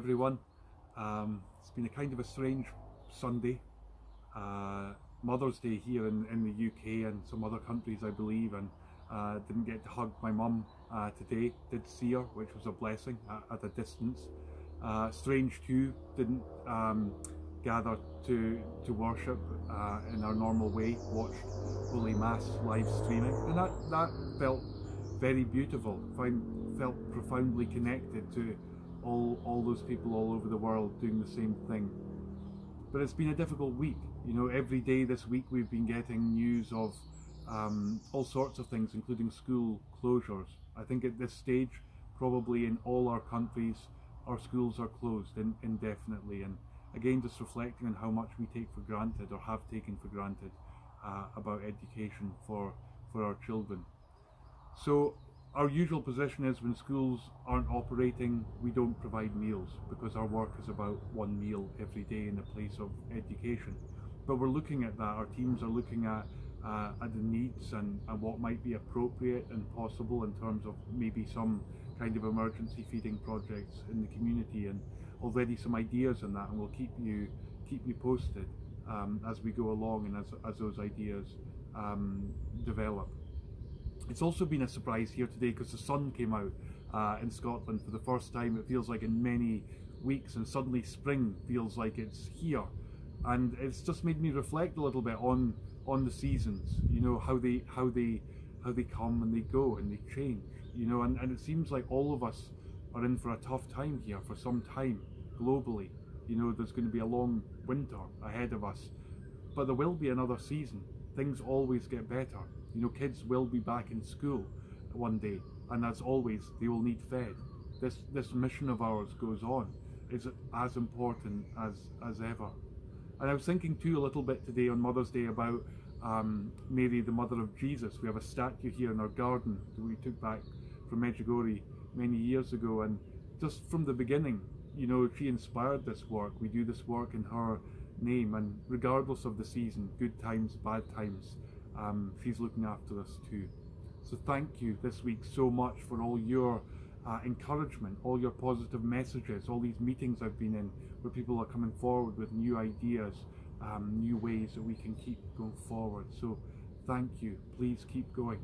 everyone. It's been a kind of a strange Sunday. Mother's Day here in the UK and some other countries, I believe, and didn't get to hug my mum today. Did see her, which was a blessing at a distance. Strange too, didn't gather to worship in our normal way, watched Holy Mass live streaming, and that felt very beautiful. Felt profoundly connected to all those people all over the world doing the same thing. But it's been a difficult week. You know, every day this week we've been getting news of all sorts of things, including school closures. I think at this stage, probably in all our countries, our schools are closed indefinitely. And again, just reflecting on how much we take for granted, or have taken for granted, about education for our children. So our usual position is when schools aren't operating, we don't provide meals, because our work is about one meal every day in the place of education. But we're looking at that. Our teams are looking at the needs and what might be appropriate and possible in terms of maybe some kind of emergency feeding projects in the community, and already some ideas on that, and we'll keep you posted as we go along and as those ideas develop. It's also been a surprise here today because the sun came out in Scotland for the first time, it feels like, in many weeks, and suddenly spring feels like it's here. And it's just made me reflect a little bit on the seasons, you know, how they come and they go and they change, you know, and it seems like all of us are in for a tough time here for some time globally. You know, there's going to be a long winter ahead of us, but there will be another season. Things always get better. You know, kids will be back in school one day, and as always, they will need fed. This mission of ours goes on. It's as important as ever. And I was thinking too a little bit today on Mother's Day about Mary, the mother of Jesus. We have a statue here in our garden that we took back from Medjugorje many years ago, and just from the beginning, you know, she inspired this work. We do this work in her name, and regardless of the season, good times, bad times, she's looking after us too. So thank you this week so much for all your encouragement, all your positive messages, all these meetings I've been in where people are coming forward with new ideas, new ways that we can keep going forward. So thank you. Please keep going.